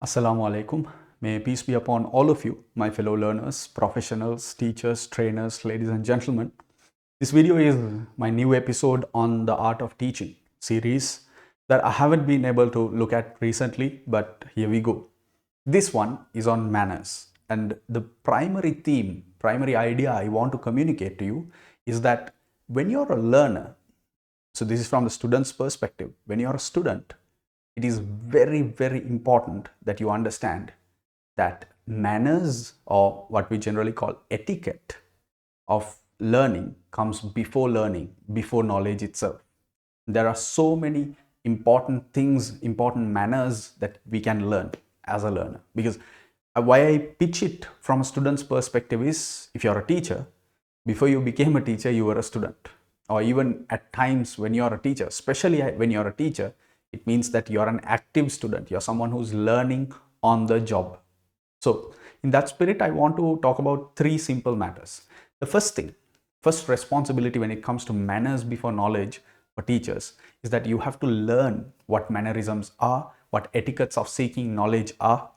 Assalamu alaikum. May peace be upon all of you, my fellow learners, professionals, teachers, trainers, ladies and gentlemen. This video is my new episode on the art of teaching series that I haven't been able to look at recently, but here we go. This one is on manners, and the primary theme, primary idea I want to communicate to you is that when you're a learner, so this is from the student's perspective, when you're a student, it is very, very important that you understand that manners, or what we generally call etiquette of learning, comes before learning, before knowledge itself. There are so many important things, important manners that we can learn as a learner. Because why I pitch it from a student's perspective is, if you're a teacher, before you became a teacher, you were a student. Or even at times when you're a teacher, especially when you're a teacher, it means that you're an active student. You're someone who's learning on the job. So in that spirit, I want to talk about three simple matters. The first responsibility when it comes to manners before knowledge for teachers is that you have to learn what mannerisms are, what etiquettes of seeking knowledge are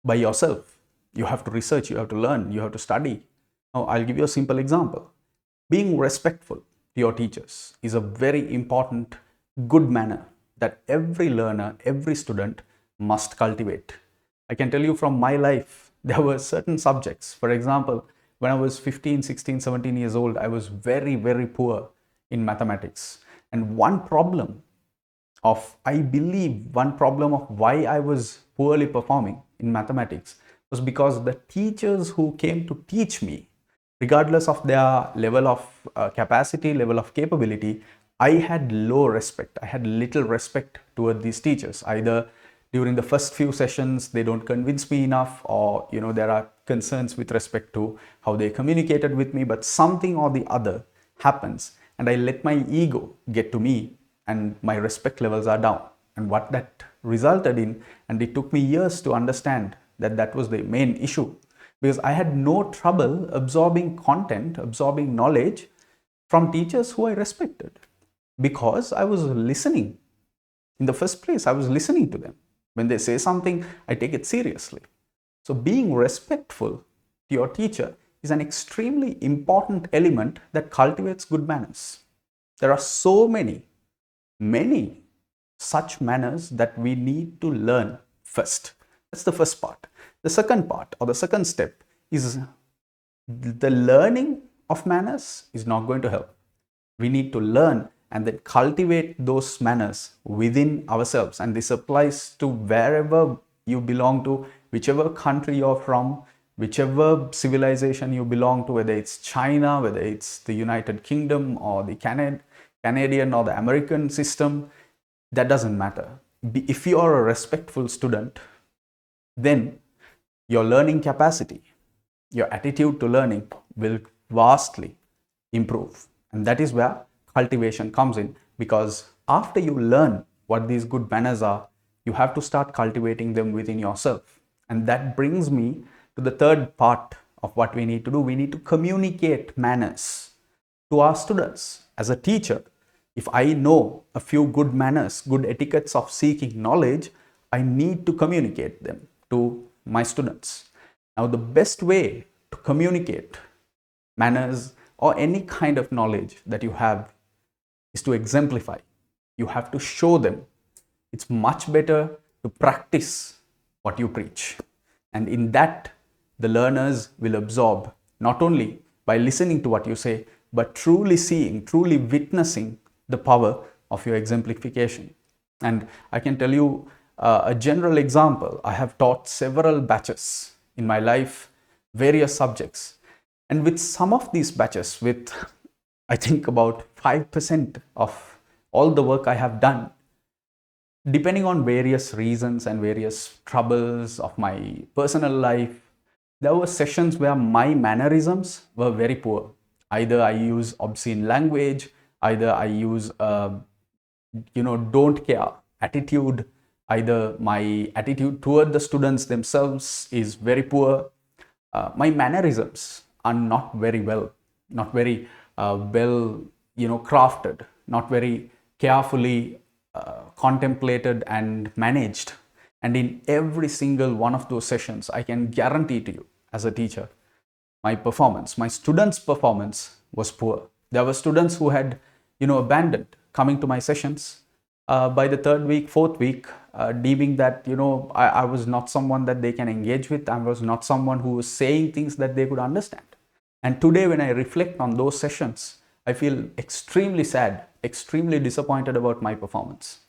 by yourself. You have to research, you have to learn, you have to study. Now, I'll give you a simple example. Being respectful to your teachers is a very important good manner that every learner, every student must cultivate. I can tell you from my life, there were certain subjects. For example, when I was 15, 16, 17 years old, I was very, very poor in mathematics. And I believe one problem of why I was poorly performing in mathematics was because the teachers who came to teach me, regardless of their level of capacity, level of capability, I had low respect. I had little respect toward these teachers. Either during the first few sessions, they don't convince me enough, or there are concerns with respect to how they communicated with me, but something or the other happens, and I let my ego get to me, and my respect levels are down. And what that resulted in, and it took me years to understand that that was the main issue, because I had no trouble absorbing content, absorbing knowledge from teachers who I respected, because I was listening. In the first place, I was listening to them. When they say something, I take it seriously. So being respectful to your teacher is an extremely important element that cultivates good manners. There are so many such manners that we need to learn first. That's the first part. The second part, or the second step, is the learning of manners is not going to help. We need to learn and then cultivate those manners within ourselves. And this applies to wherever you belong to, whichever country you're from, whichever civilization you belong to, whether it's China, whether it's the United Kingdom, or the Canadian or the American system. That doesn't matter. If you are a respectful student, then your learning capacity, your attitude to learning will vastly improve. And that is where cultivation comes in, because after you learn what these good manners are, you have to start cultivating them within yourself. And that brings me to the third part of what we need to do. We need to communicate manners to our students. As a teacher, if I know a few good manners, good etiquettes of seeking knowledge, I need to communicate them to my students. Now, the best way to communicate manners or any kind of knowledge that you have is to exemplify. You have to show them. It's much better to practice what you preach. And in that, the learners will absorb, not only by listening to what you say, but truly seeing, truly witnessing the power of your exemplification. And I can tell you a general example. I have taught several batches in my life, various subjects. And with some of these batches, with I think about 5% of all the work I have done, depending on various reasons and various troubles of my personal life, there were sessions where my mannerisms were very poor. Either I use obscene language, either I use don't care attitude, either my attitude toward the students themselves is very poor. My mannerisms are not very crafted, not very carefully contemplated and managed. And in every single one of those sessions, I can guarantee to you as a teacher, my students' performance was poor. There were students who had, abandoned coming to my sessions by the third week, fourth week, deeming that, I was not someone that they can engage with. I was not someone who was saying things that they could understand. And today, when I reflect on those sessions, I feel extremely sad, extremely disappointed about my performance.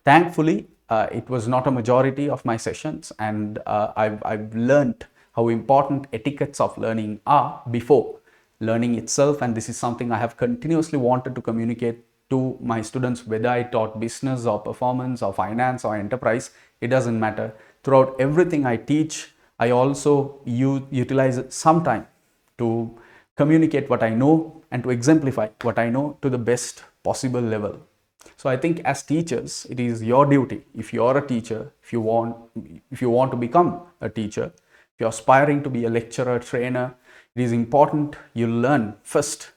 Thankfully, it was not a majority of my sessions, and I've learned how important etiquettes of learning are before learning itself. And this is something I have continuously wanted to communicate to my students, whether I taught business or performance or finance or enterprise, it doesn't matter. Throughout everything I teach, I also utilize some time to communicate what I know and to exemplify what I know to the best possible level. So I think as teachers, it is your duty. If you're a teacher, if you want to become a teacher, if you're aspiring to be a lecturer, trainer, it is important you learn first.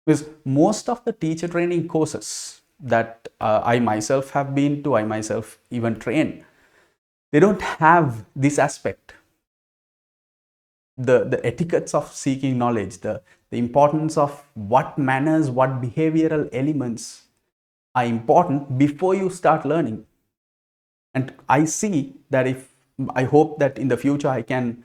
Because most of the teacher training courses that I myself have been to, I myself even train, they don't have this aspect. The etiquettes of seeking knowledge, the importance of what manners, what behavioral elements are important before you start learning. And I see that I hope that in the future I can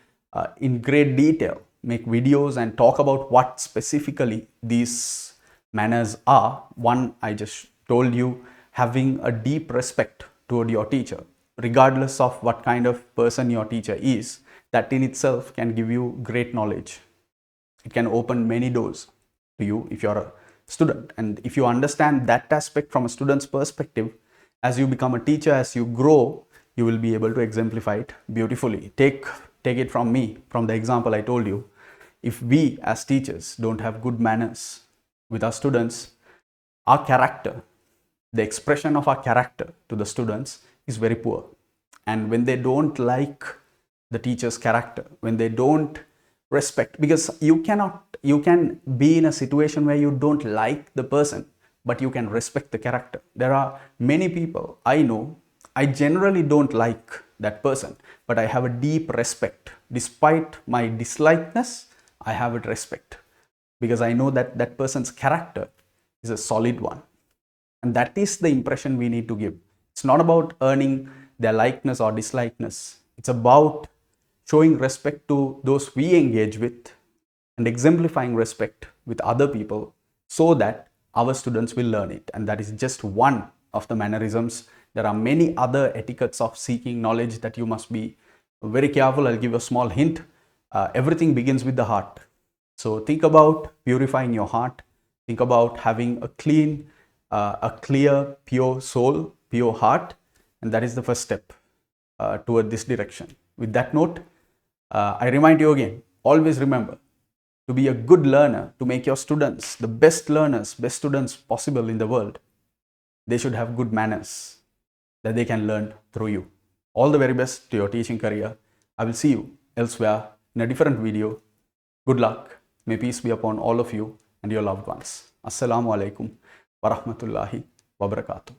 in great detail make videos and talk about what specifically these manners are. One, I just told you, having a deep respect toward your teacher, regardless of what kind of person your teacher is. That in itself can give you great knowledge. It can open many doors to you if you're a student. And if you understand that aspect from a student's perspective, as you become a teacher, as you grow, you will be able to exemplify it beautifully. Take it from me, from the example I told you. If we as teachers don't have good manners with our students, our character, the expression of our character to the students is very poor. And when they don't like the teacher's character, when they don't respect, because you can be in a situation where you don't like the person, but you can respect the character. There are many people I know, I generally don't like that person, but I have a deep respect. Despite my dislikeness, I have a respect because I know that that person's character is a solid one. And that is the impression we need to give. It's not about earning their likeness or dislikeness. It's about showing respect to those we engage with and exemplifying respect with other people so that our students will learn it. And that is just one of the mannerisms. There are many other etiquettes of seeking knowledge that you must be very careful. I'll give a small hint. Everything begins with the heart. So think about purifying your heart. Think about having a clean, a clear, pure soul, pure heart. And that is the first step toward this direction. With that note, I remind you again, always remember to be a good learner, to make your students the best learners, best students possible in the world. They should have good manners that they can learn through you. All the very best to your teaching career. I will see you elsewhere in a different video. Good luck. May peace be upon all of you and your loved ones. Assalamu alaikum wa rahmatullahi wa barakatuh.